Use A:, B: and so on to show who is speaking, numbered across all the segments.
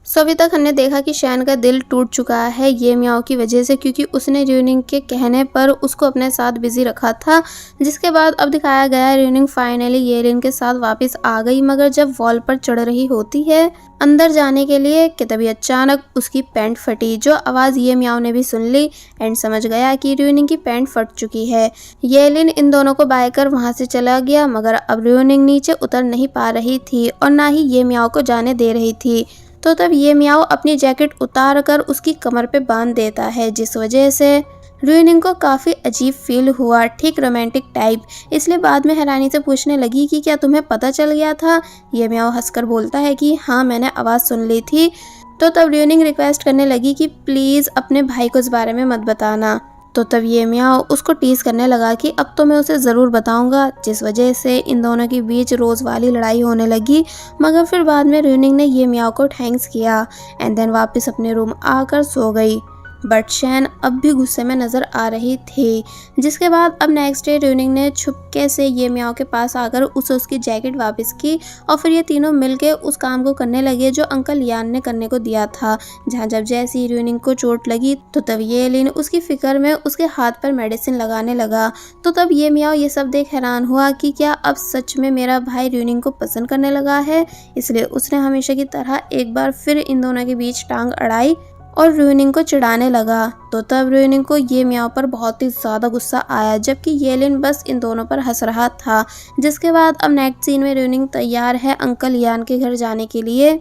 A: सविता खन्ना ने देखा कि शैन का दिल टूट चुका है ये मियाओ की वजह से, क्योंकि उसने र्यूनिंग के कहने पर उसको अपने साथ बिजी रखा था। जिसके बाद अब दिखाया गया र्यूनिंग फाइनली येलिन के साथ वापस आ गई, मगर जब वॉल पर चढ़ रही होती है अंदर जाने के लिए कि तभी अचानक उसकी पैंट फटी, जो आवाज़ ये मियाओ ने भी सुन ली एंड समझ गया कि र्यूनिंग की पैंट फट चुकी है। येलिन इन दोनों को बाय कर वहाँ से चला गया, मगर अब र्यूनिंग नीचे उतर नहीं पा रही थी और ना ही ये मियाओ को जाने दे रही थी। तो तब ये मियाओ अपनी जैकेट उतार कर उसकी कमर पे बांध देता है, जिस वजह से र्यूनिंग को काफ़ी अजीब फील हुआ, ठीक रोमांटिक टाइप। इसलिए बाद में हैरानी से पूछने लगी कि क्या तुम्हें पता चल गया था। ये मियाओ हंसकर बोलता है कि हाँ, मैंने आवाज़ सुन ली थी। तो तब र्यूनिंग रिक्वेस्ट करने लगी कि प्लीज़ अपने भाई को इस बारे में मत बताना। तो तब ये मियाओ उसको टीज करने लगा कि अब तो मैं उसे ज़रूर बताऊंगा, जिस वजह से इन दोनों के बीच रोज़ वाली लड़ाई होने लगी। मगर फिर बाद में र्यूनिंग ने ये मियाओ को थैंक्स किया एंड देन वापस अपने रूम आकर सो गई। बट शैन अब भी गुस्से में नज़र आ रही थी। जिसके बाद अब नेक्स्ट डे र्यूनिंग ने छुपके से ये मियाओ के पास आकर उसे उसकी जैकेट वापस की और फिर ये तीनों मिलके उस काम को करने लगे जो अंकल यान ने करने को दिया था। जहाँ जब जैसी र्यूनिंग को चोट लगी तो तब येलिन उसकी फिक्र में उसके हाथ पर मेडिसिन लगाने लगा। तो तब ये मियाओ ये सब देख हैरान हुआ कि क्या अब सच में मेरा भाई र्यूनिंग को पसंद करने लगा है। इसलिए उसने हमेशा की तरह एक बार फिर इन दोनों के बीच टांग अड़ाई और र्यूनिंग को चिढ़ाने लगा। तो तब र्यूनिंग को ये मियाओ पर बहुत ही ज़्यादा गुस्सा आया, जबकि येलिन बस इन दोनों पर हंस रहा था। जिसके बाद अब नेक्स्ट सीन में र्यूनिंग तैयार है अंकल यान के घर जाने के लिए,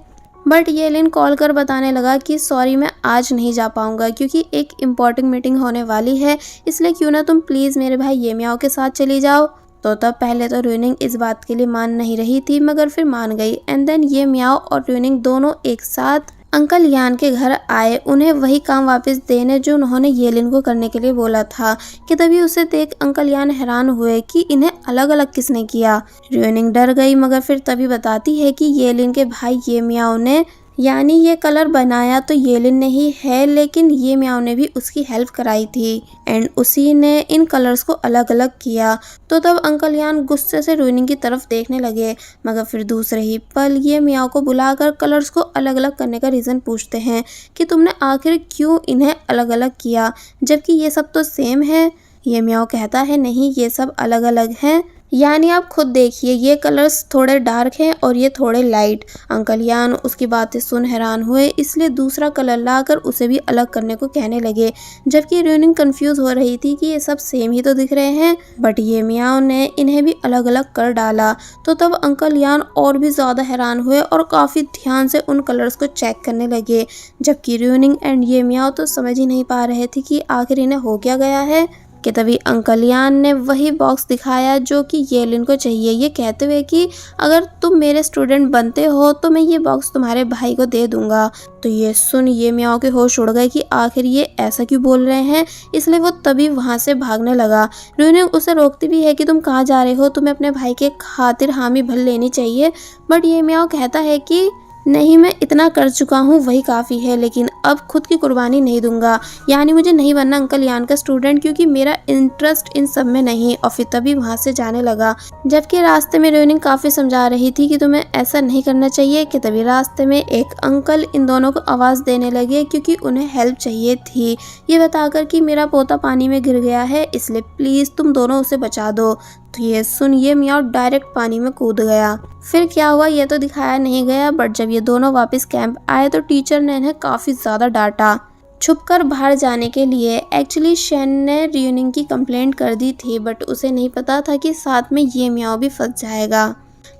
A: बट येलिन कॉल कर बताने लगा कि सॉरी, मैं आज नहीं जा पाऊंगा क्योंकि एक इम्पॉर्टेंट मीटिंग होने वाली है, इसलिए क्यों ना तुम प्लीज़ मेरे भाई ये मियाओ के साथ चली जाओ। तो तब पहले तो र्यूनिंग इस बात के लिए मान नहीं रही थी, मगर फिर मान गई एंड देन ये मियाओ और र्यूनिंग दोनों एक साथ अंकल यान के घर आए, उन्हें वही काम वापस देने जो उन्होंने येलिन को करने के लिए बोला था। कि तभी उसे देख अंकल यान हैरान हुए कि इन्हें अलग अलग किसने किया। र्यूनिंग डर गई, मगर फिर तभी बताती है कि येलिन के भाई ये मियाओ ने, यानी ये कलर बनाया तो येलिन ने ही है, लेकिन ये मियाओ ने भी उसकी हेल्प कराई थी एंड उसी ने इन कलर्स को अलग अलग किया। तो तब अंकल यान गुस्से से र्यूनिंग की तरफ देखने लगे, मगर फिर दूसरे ही पल ये मियाओ को बुलाकर कलर्स को अलग अलग करने का रीज़न पूछते हैं कि तुमने आखिर क्यों इन्हें अलग अलग किया, जबकि ये सब तो सेम है। ये मियाओ कहता है नहीं, ये सब अलग अलग हैं, यानी आप खुद देखिए ये कलर्स थोड़े डार्क हैं और ये थोड़े लाइट। अंकल यान उसकी बातें सुन हैरान हुए, इसलिए दूसरा कलर लाकर उसे भी अलग करने को कहने लगे, जबकि र्यूनिंग कंफ्यूज हो रही थी कि ये सब सेम ही तो दिख रहे हैं, बट ये मियाओ ने इन्हें भी अलग अलग कर डाला। तो तब अंकल यान और भी ज़्यादा हैरान हुए और काफ़ी ध्यान से उन कलर्स को चेक करने लगे, जबकि र्यूनिंग एंड ये मियाओ तो समझ ही नहीं पा रहे थे कि आखिर इन्हें हो क्या गया है। कि तभी अंकल यान ने वही बॉक्स दिखाया जो कि येलिन को चाहिए, ये कहते हुए कि अगर तुम मेरे स्टूडेंट बनते हो तो मैं ये बॉक्स तुम्हारे भाई को दे दूंगा। तो ये सुन ये मियाओ के होश उड़ गए कि आखिर ये ऐसा क्यों बोल रहे हैं, इसलिए वो तभी वहाँ से भागने लगा। र्यूनिंग उसे रोकती भी है कि तुम कहाँ जा रहे हो, तुम्हें अपने भाई के खातिर हामी भर लेनी चाहिए, बट ये मियाओ कहता है कि नहीं, मैं इतना कर चुका हूँ वही काफ़ी है, लेकिन अब खुद की कुर्बानी नहीं दूंगा, यानी मुझे नहीं बनना अंकल यान का स्टूडेंट क्योंकि मेरा इंटरेस्ट इन सब में नहीं। और फिर तभी वहाँ से जाने लगा, जबकि रास्ते में र्यूनिंग काफ़ी समझा रही थी कि तुम्हें ऐसा नहीं करना चाहिए। कि तभी रास्ते में एक अंकल इन दोनों को आवाज़ देने लगे क्योंकि उन्हें हेल्प चाहिए थी, ये बताकर कि मेरा पोता पानी में गिर गया है, इसलिए प्लीज़ तुम दोनों उसे बचा दो। तो ये सुन ये मियाओ डायरेक्ट पानी में कूद गया। फिर क्या हुआ ये तो दिखाया नहीं गया, बट जब ये दोनों वापस कैंप आए तो टीचर ने इन्हें काफ़ी ज़्यादा डांटा छुपकर बाहर जाने के लिए। एक्चुअली शैन ने र्यूनिंग की कंप्लेंट कर दी थी, बट उसे नहीं पता था कि साथ में ये मियाओ भी फंस जाएगा।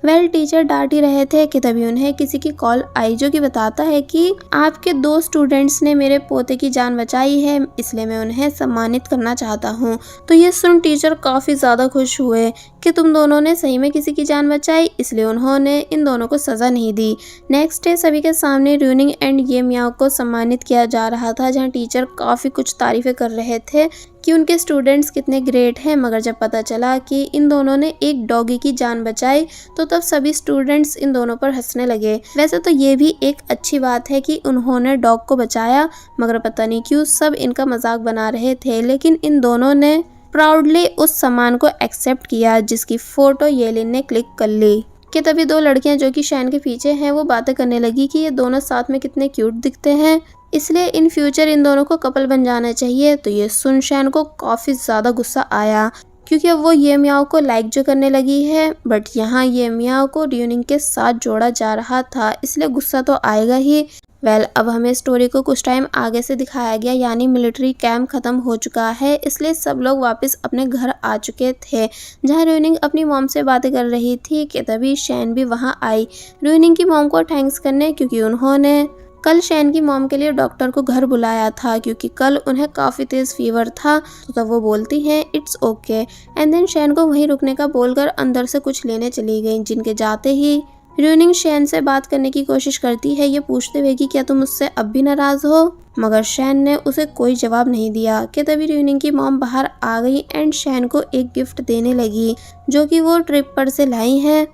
A: टीचर डांट ही रहे थे कि तभी उन्हें किसी की कॉल आई जो कि बताता है कि आपके 2 स्टूडेंट्स ने मेरे पोते की जान बचाई है, इसलिए मैं उन्हें सम्मानित करना चाहता हूँ। तो ये सुन टीचर काफ़ी ज़्यादा खुश हुए कि तुम दोनों ने सही में किसी की जान बचाई, इसलिए उन्होंने इन दोनों को सज़ा नहीं दी। नेक्स्ट डे सभी के सामने र्यूनिंग एंड ये मियाओ को सम्मानित किया जा रहा था, जहाँ टीचर काफ़ी कुछ तारीफ़ें कर रहे थे कि उनके स्टूडेंट्स कितने ग्रेट हैं। मगर जब पता चला कि इन दोनों ने एक डॉगी की जान बचाई तो तब सभी स्टूडेंट्स इन दोनों पर हंसने लगे। वैसे तो ये भी एक अच्छी बात है कि उन्होंने डॉग को बचाया, मगर पता नहीं क्यों सब इनका मजाक बना रहे थे, लेकिन इन दोनों ने प्राउडली उस सामान को एक्सेप्ट किया जिसकी फ़ोटो येलिन ने क्लिक कर ली। कि तभी दो लड़कियां जो कि शैन के पीछे हैं वो बातें करने लगी कि ये दोनों साथ में कितने क्यूट दिखते हैं, इसलिए इन फ्यूचर इन दोनों को कपल बन जाना चाहिए। तो ये सुन शैन को काफी ज्यादा गुस्सा आया क्योंकि अब वो ये मियाओ को लाइक जो करने लगी है, बट यहाँ ये मियाओ को र्यूनिंग के साथ जोड़ा जा रहा था, इसलिए गुस्सा तो आएगा ही। अब हमें स्टोरी को कुछ टाइम आगे से दिखाया गया, यानी मिलिट्री कैंप खत्म हो चुका है, इसलिए सब लोग वापस अपने घर आ चुके थे। जहाँ र्यूनिंग अपनी मॉम से बातें कर रही थी कि तभी शैन भी वहाँ आई र्यूनिंग की मॉम को थैंक्स करने, क्योंकि उन्होंने कल शैन की मॉम के लिए डॉक्टर को घर बुलाया था, क्योंकि कल उन्हें काफ़ी तेज़ फीवर था। तो तब वो बोलती हैं इट्स ओके एंड देन शैन को वहीं रुकने का बोलकर अंदर से कुछ लेने चली गई। जिनके जाते ही र्यूनिंग शैन से बात करने की कोशिश करती है, ये पूछते हुए कि क्या तुम मुझसे अब भी नाराज हो, मगर शैन ने उसे कोई जवाब नहीं दिया। कि तभी र्यूनिंग की मॉम बाहर आ गई एंड शैन को एक गिफ्ट देने लगी जो कि वो ट्रिप पर से लाई है।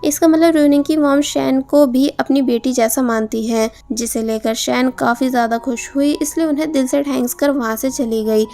A: इसका मतलब र्यूनिंग की मॉम शैन को भी अपनी बेटी जैसा मानती है, जिसे लेकर शैन काफी ज्यादा खुश हुई, इसलिए उन्हें दिल से थैंक्स कर वहां से चली गई।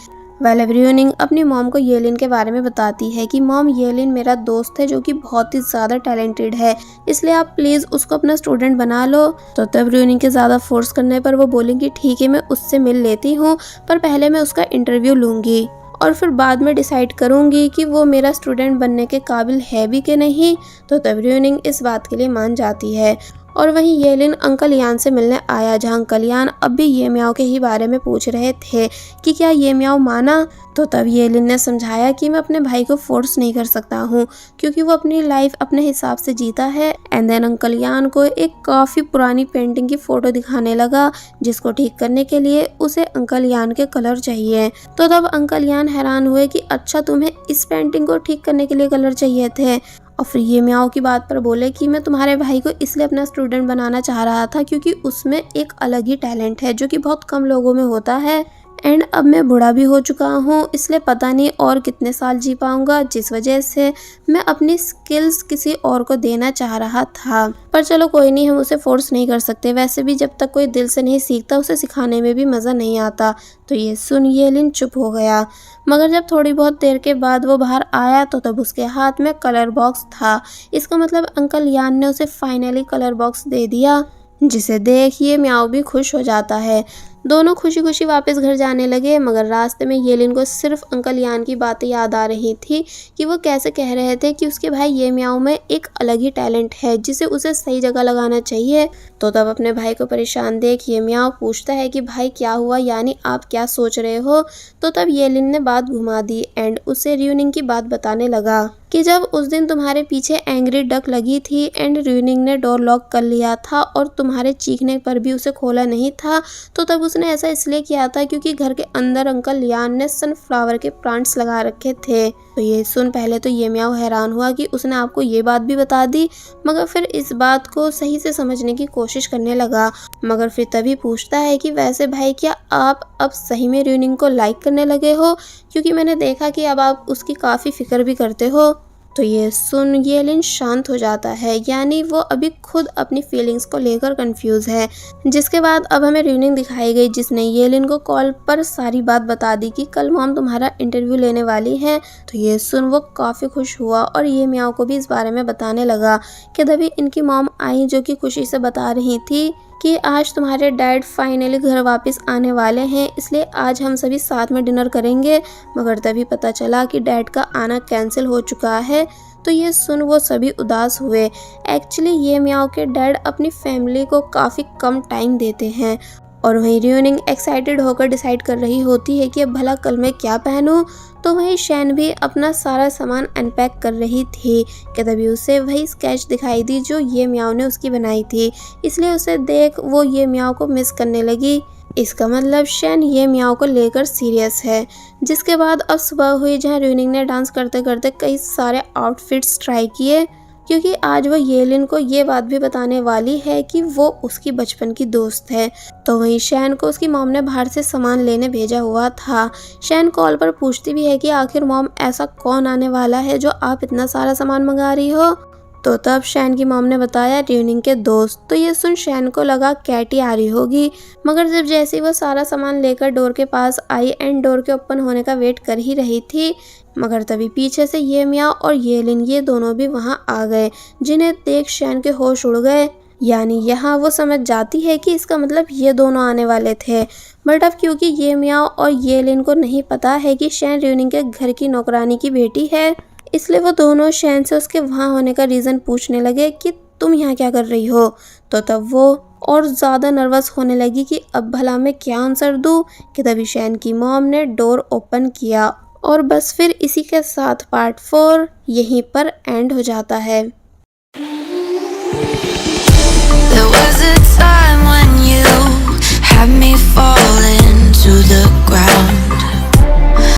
A: अब र्यूनिंग अपनी मॉम को येलिन के बारे में बताती है कि मॉम येलिन मेरा दोस्त है जो कि बहुत ही ज़्यादा टैलेंटेड है, इसलिए आप प्लीज़ उसको अपना स्टूडेंट बना लो। तो तब र्यूनिंग के ज़्यादा फोर्स करने पर वो बोलेंगी ठीक है मैं उससे मिल लेती हूँ, पर पहले मैं उसका इंटरव्यू लूँगी और फिर बाद में डिसाइड करूँगी कि वो मेरा स्टूडेंट बनने के काबिल है भी कि नहीं। तो तब र्यूनिंग इस बात के लिए मान जाती है और वहीं येलिन अंकल यान से मिलने आया, जहां अंकल यान अब भी ये मियाओ के ही बारे में पूछ रहे थे कि क्या ये मियाओ माना। तो तब येलिन ने समझाया कि मैं अपने भाई को फोर्स नहीं कर सकता हूँ क्योंकि वो अपनी लाइफ अपने हिसाब से जीता है। एंड देन अंकल यान को एक काफ़ी पुरानी पेंटिंग की फ़ोटो दिखाने लगा, जिसको ठीक करने के लिए उसे अंकल यान के कलर चाहिए। तो तब अंकल यान हैरान हुए कि अच्छा तुम्हें इस पेंटिंग को ठीक करने के लिए कलर चाहिए थे, और फिर ये मियाओ की बात पर बोले कि मैं तुम्हारे भाई को इसलिए अपना स्टूडेंट बनाना चाह रहा था क्योंकि उसमें एक अलग ही टैलेंट है जो कि बहुत कम लोगों में होता है। एंड अब मैं बूढ़ा भी हो चुका हूँ, इसलिए पता नहीं और कितने साल जी पाऊंगा, जिस वजह से मैं अपनी स्किल्स किसी और को देना चाह रहा था। पर चलो कोई नहीं, हम उसे फोर्स नहीं कर सकते, वैसे भी जब तक कोई दिल से नहीं सीखता उसे सिखाने में भी मज़ा नहीं आता। तो ये सुन येलिन चुप हो गया, मगर जब थोड़ी बहुत देर के बाद वो बाहर आया तो तब उसके हाथ में कलर बॉक्स था। इसका मतलब अंकल यान ने उसे फाइनली कलर बॉक्स दे दिया, जिसे देख ये मियाओ भी खुश हो जाता है। दोनों खुशी खुशी वापस घर जाने लगे, मगर रास्ते में येलिन को सिर्फ अंकल यान की बातें याद आ रही थी कि वो कैसे कह रहे थे कि उसके भाई ये मियाओ में एक अलग ही टैलेंट है जिसे उसे सही जगह लगाना चाहिए। तो तब अपने भाई को परेशान देख ये मियाओ पूछता है कि भाई क्या हुआ, यानी आप क्या सोच रहे हो। तो तब येलिन ने बात घुमा दी एंड उसे र्यूनिंग की बात बताने लगा कि जब उस दिन तुम्हारे पीछे एंग्री डक लगी थी एंड र्यूनिंग ने डोर लॉक कर लिया था और तुम्हारे चीखने पर भी उसे खोला नहीं था, तो तब उसने ऐसा इसलिए किया था क्योंकि घर के अंदर अंकल यान ने सनफ्लावर के प्लांट्स लगा रखे थे। तो ये सुन पहले तो ये मियाओ हैरान हुआ कि उसने आपको ये बात भी बता दी, मगर फिर इस बात को सही से समझने की कोशिश करने लगा। मगर फिर तभी पूछता है कि वैसे भाई क्या आप अब सही में र्यूनिंग को लाइक करने लगे हो, क्योंकि मैंने देखा कि अब आप उसकी काफ़ी फिक्र भी करते हो। तो ये सुन येलिन शांत हो जाता है, यानी वो अभी खुद अपनी फीलिंग्स को लेकर कंफ्यूज है। जिसके बाद अब हमें र्यूनिंग दिखाई गई, जिसने येलिन को कॉल पर सारी बात बता दी कि कल मॉम तुम्हारा इंटरव्यू लेने वाली है। तो ये सुन वो काफ़ी खुश हुआ और ये मियाओ को भी इस बारे में बताने लगा कि तभी इनकी मॉम आई, जो कि खुशी से बता रही थी कि आज तुम्हारे डैड फाइनली घर वापस आने वाले हैं, इसलिए आज हम सभी साथ में डिनर करेंगे। मगर तभी पता चला कि डैड का आना कैंसिल हो चुका है। तो ये सुन वो सभी उदास हुए। एक्चुअली ये मियाओ के डैड अपनी फैमिली को काफ़ी कम टाइम देते हैं, और वहीं र्यूनिंग एक्साइटेड होकर डिसाइड कर रही होती है कि अब भला कल मैं क्या पहनूं। तो वहीं शैन भी अपना सारा सामान अनपैक कर रही थी कि तभी उसे वही स्केच दिखाई दी जो ये मियाओ ने उसकी बनाई थी, इसलिए उसे देख वो ये मियाओ को मिस करने लगी। इसका मतलब शैन ये मियाओ को लेकर सीरियस है। जिसके बाद अब सुबह हुई, जहाँ र्यूनिंग ने डांस करते करते कई सारे आउटफिट्स ट्राई किए, क्योंकि आज वो येलिन को ये बात भी बताने वाली है कि वो उसकी बचपन की दोस्त है। तो वहीं शैन को उसकी मॉम ने बाहर से सामान लेने भेजा हुआ था। शैन कॉल पर पूछती भी है कि आखिर मॉम ऐसा कौन आने वाला है जो आप इतना सारा सामान मंगा रही हो। तो तब शैन की मॉम ने बताया रियूनिंग के दोस्त। तो ये सुन शैन को लगा कैटी आ रही होगी, मगर जब जैसे ही वो सारा सामान लेकर डोर के पास आई एंड डोर के ओपन होने का वेट कर ही रही थी, मगर तभी पीछे से ये मियाँ और ये लिन ये दोनों भी वहाँ आ गए, जिन्हें देख शैन के होश उड़ गए। यानी यहाँ वो समझ जाती है कि इसका मतलब ये दोनों आने वाले थे। बट अब क्योंकि ये मियाँ और ये लिन को नहीं पता है कि शैन रियूनिंग के घर की नौकरानी की बेटी है, इसलिए वो दोनों शैन से उसके वहाँ होने का रीज़न पूछने लगे कि तुम यहाँ क्या कर रही हो। तो तब वो और ज़्यादा नर्वस होने लगी कि अब भला मैं क्या आंसर दूँ, कि तभी शैन की मॉम ने डोर ओपन किया। और बस फिर इसी के साथ पार्ट 4 यहीं पर एंड हो जाता है।
B: There was a time when you had me falling to the ground.